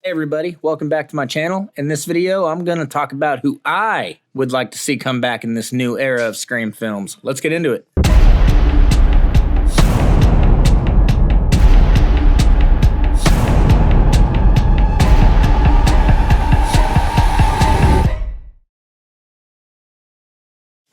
Hey everybody, welcome back to my channel. In this video, I'm going to talk about who I would like to see come back in this new era of Scream films. Let's get into it.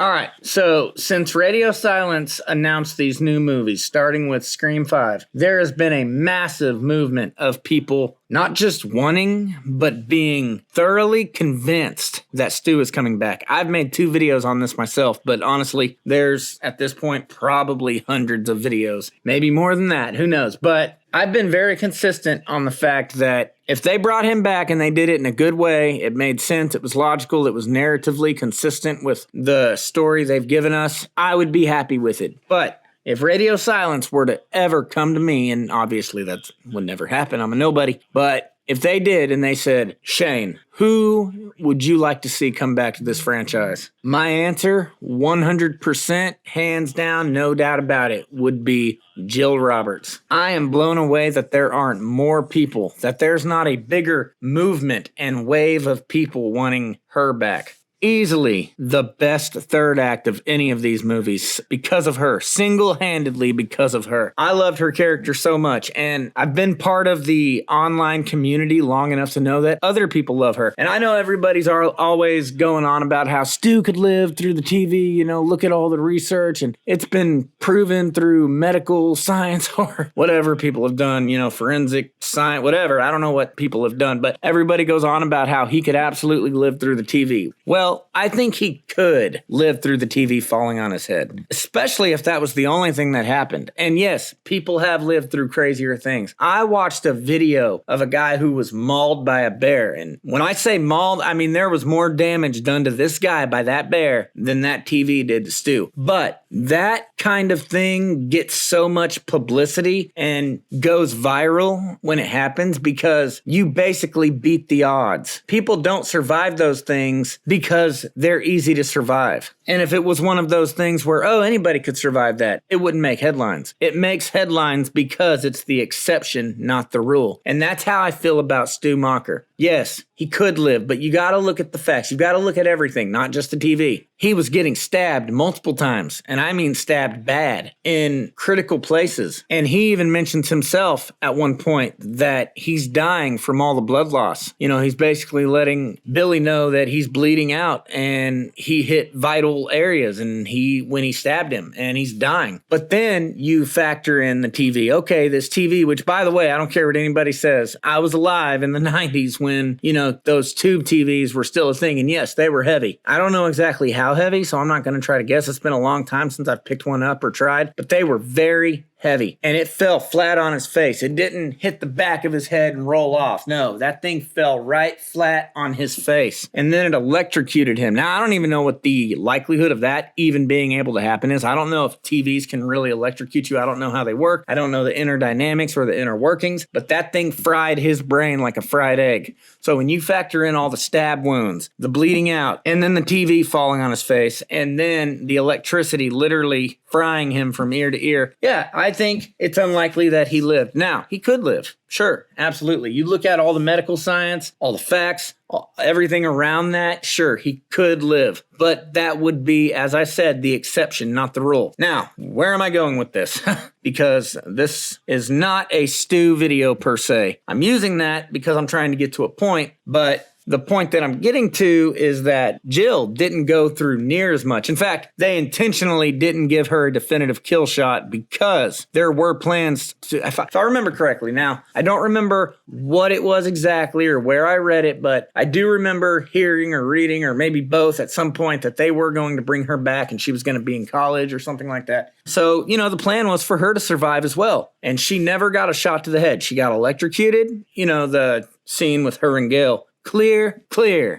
Alright, so since Radio Silence announced these new movies, starting with Scream 5, there has been a massive movement of people not just wanting, but being thoroughly convinced that Stu is coming back. I've made 2 videos on this myself, but honestly, there's, at this point, probably hundreds of videos. Maybe more than that, who knows? But I've been very consistent on the fact that if they brought him back and they did it in a good way, it made sense, it was logical, it was narratively consistent with the story they've given us, I would be happy with it. But if Radio Silence were to ever come to me, and obviously that would never happen, I'm a nobody, but if they did and they said, Shane, who would you like to see come back to this franchise? My answer, 100%, hands down, no doubt about it, would be Jill Roberts. I am blown away that there aren't more people, that there's not a bigger movement and wave of people wanting her back. Easily the best third act of any of these movies because of her, single-handedly because of her. I loved her character so much, and I've been part of the online community long enough to know that other people love her. And I know everybody's always going on about how Stu could live through the TV, you know, look at all the research, and it's been proven through medical science or whatever people have done, you know, forensic science, whatever. I don't know what people have done, but everybody goes on about how he could absolutely live through the TV. Well, I think he could live through the TV falling on his head, especially if that was the only thing that happened. And yes, people have lived through crazier things. I watched a video of a guy who was mauled by a bear. And when I say mauled, I mean there was more damage done to this guy by that bear than that TV did to Stu. But that kind of thing gets so much publicity and goes viral when it happens because you basically beat the odds. People don't survive those things because they're easy to survive. And if it was one of those things where, oh, anybody could survive that, it wouldn't make headlines. It makes headlines because it's the exception, not the rule. And that's how I feel about Stu Macher. Yes, he could live, but you gotta look at the facts. You gotta look at everything, not just the TV. He was getting stabbed multiple times, and I mean stabbed bad, in critical places. And he even mentions himself at one point that he's dying from all the blood loss. You know, he's basically letting Billy know that he's bleeding out, and he hit vital areas, and when he stabbed him, and he's dying. But then you factor in the TV. Okay, this TV, which by the way, I don't care what anybody says, I was alive in the 90s when, you know, those tube TVs were still a thing, and yes, they were heavy. I don't know exactly how heavy, so I'm not going to try to guess. It's been a long time since I've picked one up or tried, but they were very heavy, and it fell flat on his face. It didn't hit the back of his head and roll off. No, that thing fell right flat on his face, and then it electrocuted him. Now, I don't even know what the likelihood of that even being able to happen is. I don't know if TVs can really electrocute you. I don't know how they work. I don't know the inner dynamics or the inner workings, but that thing fried his brain like a fried egg. So when you factor in all the stab wounds, the bleeding out, and then the TV falling on his face, and then the electricity literally frying him from ear to ear, yeah, I think it's unlikely that he lived. Now, he could live. Sure, absolutely. You look at all the medical science, all the facts, everything around that, sure, he could live. But that would be, as I said, the exception, not the rule. Now, where am I going with this? Because this is not a Stu video per se. I'm using that because I'm trying to get to a point, but the point that I'm getting to is that Jill didn't go through near as much. In fact, they intentionally didn't give her a definitive kill shot because there were plans to, if I remember correctly. Now, I don't remember what it was exactly or where I read it, but I do remember hearing or reading, or maybe both at some point, that they were going to bring her back and she was going to be in college or something like that. So, you know, the plan was for her to survive as well. And she never got a shot to the head. She got electrocuted. You know, the scene with her and Gail. Clear.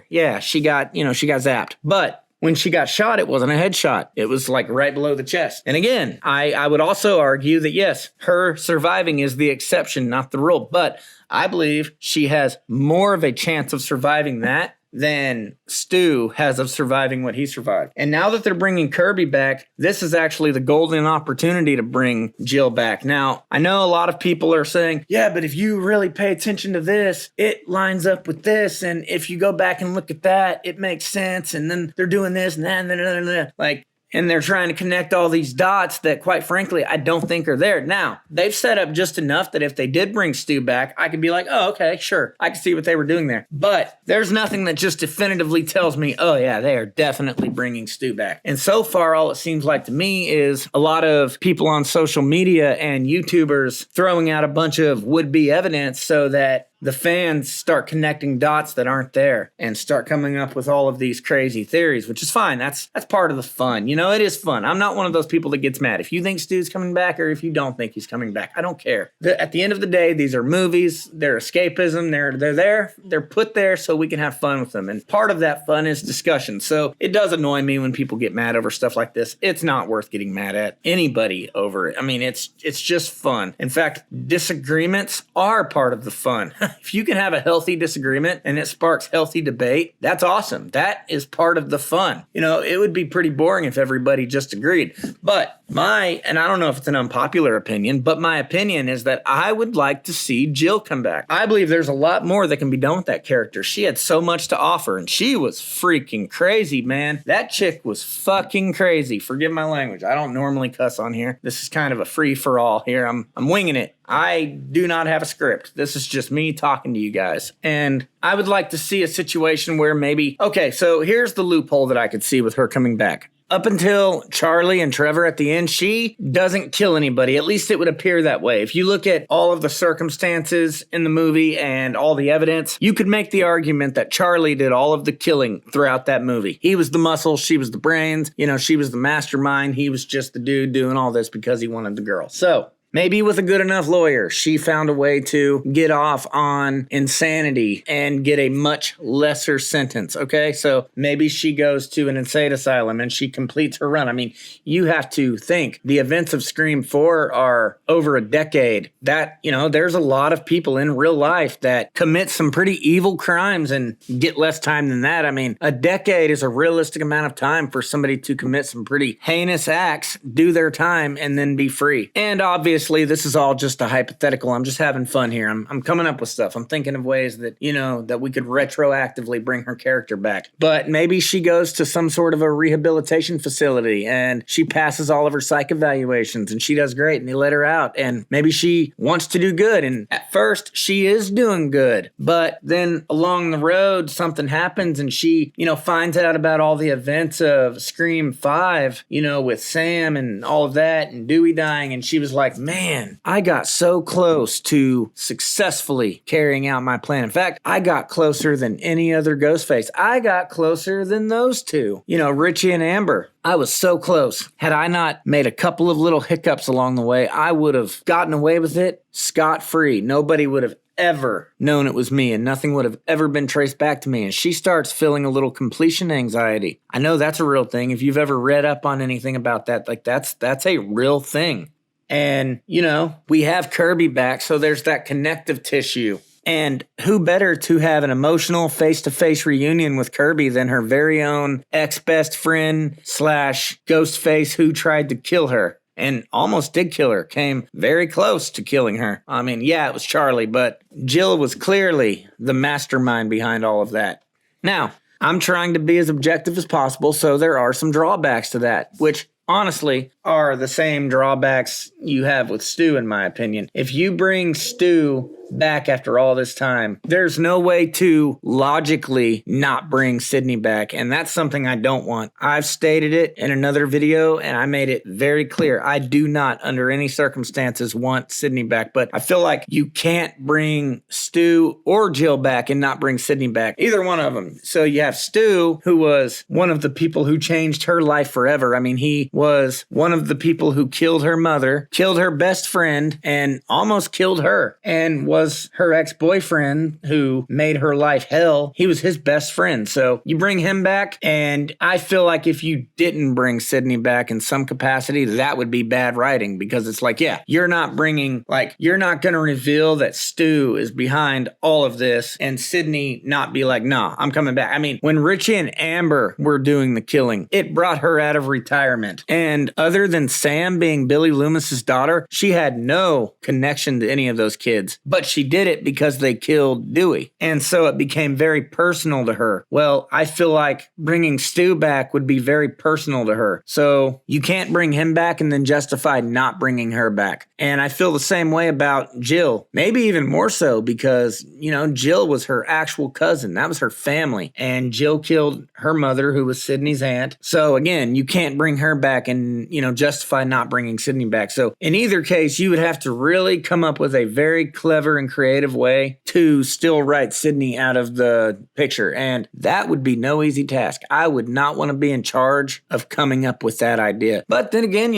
Yeah, she got zapped. But when she got shot, it wasn't a headshot. It was like right below the chest. And again, I would also argue that yes, her surviving is the exception, not the rule. But I believe she has more of a chance of surviving that than Stu has of surviving what he survived. And now that they're bringing Kirby back, this is actually the golden opportunity to bring Jill back. Now, I know a lot of people are saying, yeah, but if you really pay attention to this, it lines up with this. And if you go back and look at that, it makes sense. And then they're doing this and that and that. Like, and they're trying to connect all these dots that, quite frankly, I don't think are there. Now, they've set up just enough that if they did bring Stu back, I could be like, oh, okay, sure. I can see what they were doing there. But there's nothing that just definitively tells me, oh, yeah, they are definitely bringing Stu back. And so far, all it seems like to me is a lot of people on social media and YouTubers throwing out a bunch of would-be evidence so that the fans start connecting dots that aren't there and start coming up with all of these crazy theories, which is fine. That's part of the fun. You know, it is fun. I'm not one of those people that gets mad if you think Stu's coming back or if you don't think he's coming back. I don't care. At the end of the day, these are movies. They're escapism. They're there. They're put there so we can have fun with them. And part of that fun is discussion. So it does annoy me when people get mad over stuff like this. It's not worth getting mad at anybody over it. I mean, it's just fun. In fact, disagreements are part of the fun. If you can have a healthy disagreement and it sparks healthy debate, that's awesome. That is part of the fun. You know, it would be pretty boring if everybody just agreed. But and I don't know if it's an unpopular opinion, but my opinion is that I would like to see Jill come back. I believe there's a lot more that can be done with that character. She had so much to offer and she was freaking crazy, man. That chick was fucking crazy. Forgive my language. I don't normally cuss on here. This is kind of a free for all here. I'm winging it. I do not have a script. This is just me talking to you guys. And I would like to see a situation where maybe, okay, so here's the loophole that I could see with her coming back. Up until Charlie and Trevor at the end, she doesn't kill anybody. At least it would appear that way. If you look at all of the circumstances in the movie and all the evidence, you could make the argument that Charlie did all of the killing throughout that movie. He was the muscle, she was the brains, you know, she was the mastermind. He was just the dude doing all this because he wanted the girl. So maybe with a good enough lawyer, she found a way to get off on insanity and get a much lesser sentence, okay? So maybe she goes to an insane asylum and she completes her run. I mean, you have to think the events of Scream 4 are over a decade. That, you know, there's a lot of people in real life that commit some pretty evil crimes and get less time than that. I mean, a decade is a realistic amount of time for somebody to commit some pretty heinous acts, do their time, and then be free. And obviously, this is all just a hypothetical. I'm just having fun here. I'm coming up with stuff. I'm thinking of ways that, you know, that we could retroactively bring her character back. But maybe she goes to some sort of a rehabilitation facility and she passes all of her psych evaluations and she does great and they let her out. And maybe she wants to do good. And at first she is doing good. But then along the road, something happens and she, you know, finds out about all the events of Scream 5, you know, with Sam and all of that and Dewey dying. And she was like, man, I got so close to successfully carrying out my plan. In fact, I got closer than any other Ghostface. I got closer than those two. You know, Richie and Amber. I was so close. Had I not made a couple of little hiccups along the way, I would have gotten away with it scot-free. Nobody would have ever known it was me and nothing would have ever been traced back to me. And she starts feeling a little completion anxiety. I know that's a real thing. If you've ever read up on anything about that, like that's a real thing. And, you know, we have Kirby back, so there's that connective tissue. And who better to have an emotional face-to-face reunion with Kirby than her very own ex-best friend / Ghostface who tried to kill her and almost did kill her, came very close to killing her. I mean, yeah, it was Charlie, but Jill was clearly the mastermind behind all of that. Now, I'm trying to be as objective as possible, so there are some drawbacks to that, which honestly are the same drawbacks you have with Stu, in my opinion. If you bring Stu back after all this time, there's no way to logically not bring Sidney back, and that's something I don't want. I've stated it in another video, and I made it very clear. I do not, under any circumstances, want Sidney back, but I feel like you can't bring Stu or Jill back and not bring Sidney back. Either one of them. So you have Stu, who was one of the people who changed her life forever. I mean, he was one one of the people who killed her mother, killed her best friend, and almost killed her, and was her ex-boyfriend who made her life hell. He was his best friend. So you bring him back, and I feel like if you didn't bring Sidney back in some capacity, that would be bad writing, because it's like, yeah, you're not going to reveal that Stu is behind all of this and Sidney not be like, nah, I'm coming back. I mean, when Richie and Amber were doing the killing, it brought her out of retirement. And other than Sam being Billy Loomis's daughter, she had no connection to any of those kids. But she did it because they killed Dewey. And so it became very personal to her. Well, I feel like bringing Stu back would be very personal to her. So you can't bring him back and then justify not bringing her back. And I feel the same way about Jill, maybe even more so, because, Jill was her actual cousin. That was her family. And Jill killed her mother, who was Sidney's aunt. So again, you can't bring her back and, justify not bringing Sidney back. So in either case, you would have to really come up with a very clever and creative way to still write Sidney out of the picture. And that would be no easy task. I would not want to be in charge of coming up with that idea. But then again,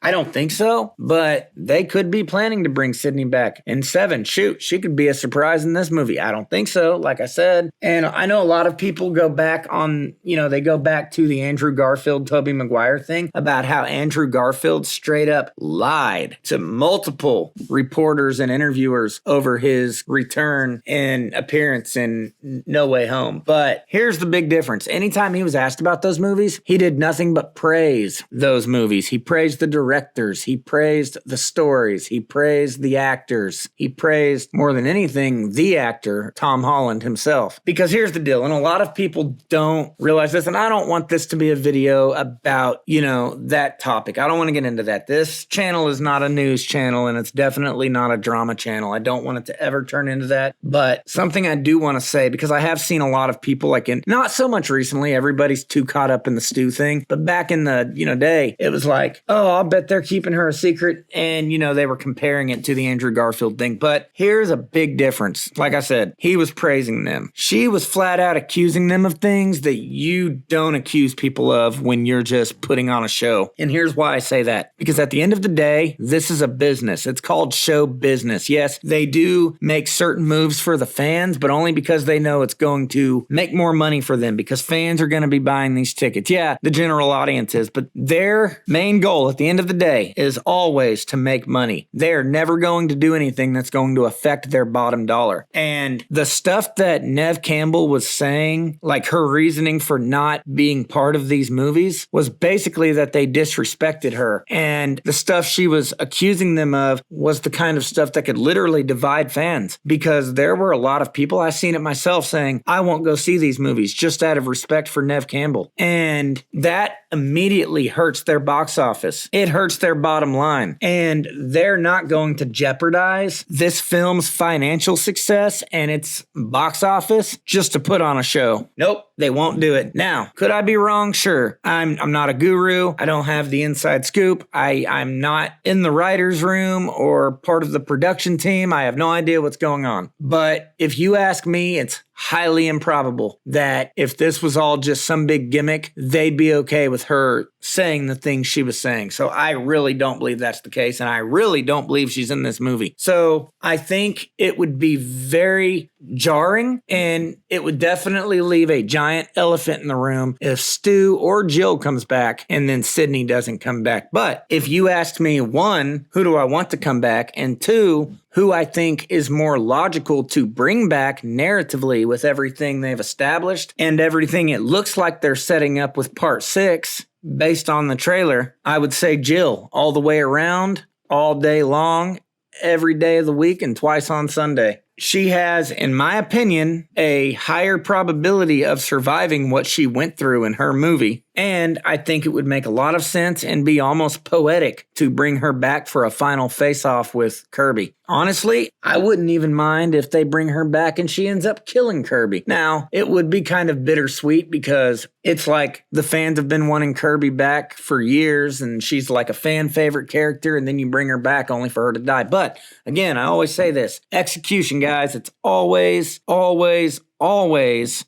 I don't think so. But they could be planning to bring Sidney back in 7. Shoot, she could be a surprise in this movie. I don't think so, like I said. And I know a lot of people go back on, they go back to the Andrew Garfield, Tobey Maguire thing about how Andrew Garfield straight up lied to multiple reporters and interviewers over his return and appearance in No Way Home. But here's the big difference. Anytime he was asked about those movies, he did nothing but praise those movies. He praised the directors. He praised the stories. He praised the actors. He praised, more than anything, the actor, Tom Holland himself. Because here's the deal, and a lot of people don't realize this, and I don't want this to be a video about, that topic. I don't want to get into that. This channel is not a news channel, and it's definitely not a drama channel. I don't want it to ever turn into that. But something I do want to say, because I have seen a lot of people, not so much recently, everybody's too caught up in the Stu thing, but back in the, day, it was like, oh, I'll bet they're keeping her a secret, and, they were comparing it to the Andrew Garfield thing. But here's a big difference. Like I said, he was praising them. She was flat out accusing them of things that you don't accuse people of when you're just putting on a show. And here's why I say that. Because at the end of the day, this is a business. It's called show business. Yes, they do make certain moves for the fans, but only because they know it's going to make more money for them, because fans are going to be buying these tickets. Yeah, the general audience is, but their main goal at the end of the day is always to make money. They're never going to do anything that's going to affect their bottom dollar. And the stuff that Nev Campbell was saying, like her reasoning for not being part of these movies, was basically that they disrespected her. And the stuff she was accusing them of was the kind of stuff that could literally divide fans, because there were a lot of people, I've seen it myself, saying, I won't go see these movies just out of respect for Nev Campbell. And that immediately hurts their box office. It hurts their bottom line. And they're not going to jeopardize this film's financial success and its box office just to put on a show. Nope, they won't do it. Now, could I be wrong? Sure. I'm not a guru. I don't have the inside scoop. I'm not in the writer's room or part of the production team. I have no idea what's going on. But if you ask me, it's highly improbable that if this was all just some big gimmick, they'd be okay with her saying the things she was saying. So I really don't believe that's the case, and I really don't believe she's in this movie. So I think it would be very jarring, and it would definitely leave a giant elephant in the room if Stu or Jill comes back and then Sidney doesn't come back. But if you asked me, 1, who do I want to come back, and 2, who I think is more logical to bring back narratively with everything they've established and everything it looks like they're setting up with part 6 based on the trailer, I would say Jill all the way around, all day long, every day of the week, and twice on Sunday. She has, in my opinion, a higher probability of surviving what she went through in her movie. And I think it would make a lot of sense and be almost poetic to bring her back for a final face-off with Kirby. Honestly, I wouldn't even mind if they bring her back and she ends up killing Kirby. Now, it would be kind of bittersweet because it's like the fans have been wanting Kirby back for years and she's like a fan favorite character, and then you bring her back only for her to die. But again, I always say this, execution, guys, it's always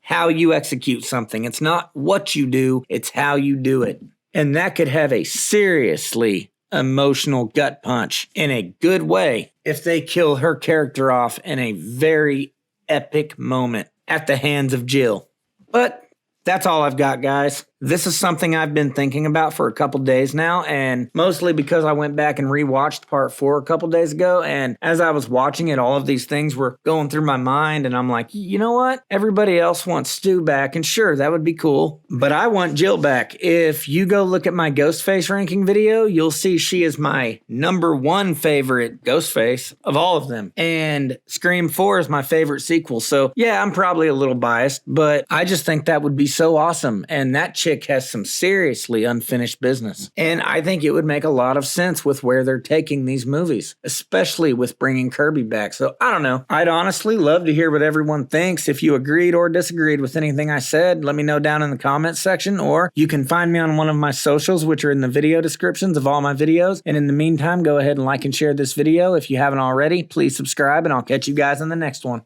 how you execute something. It's not what you do, it's how you do it. And that could have a seriously emotional gut punch in a good way if they kill her character off in a very epic moment at the hands of Jill. But that's all I've got, guys. This is something I've been thinking about for a couple days now, and mostly because I went back and rewatched part 4 a couple days ago, and as I was watching it, all of these things were going through my mind, and I'm like, you know what? Everybody else wants Stu back, and sure, that would be cool, but I want Jill back. If you go look at my Ghostface ranking video, you'll see she is my #1 favorite Ghostface of all of them, and Scream 4 is my favorite sequel, so yeah, I'm probably a little biased, but I just think that would be so awesome, and that chick has some seriously unfinished business. And I think it would make a lot of sense with where they're taking these movies, especially with bringing Kirby back. So I don't know. I'd honestly love to hear what everyone thinks. If you agreed or disagreed with anything I said, let me know down in the comments section, or you can find me on one of my socials, which are in the video descriptions of all my videos. And in the meantime, go ahead and like and share this video. If you haven't already, please subscribe, and I'll catch you guys in the next one.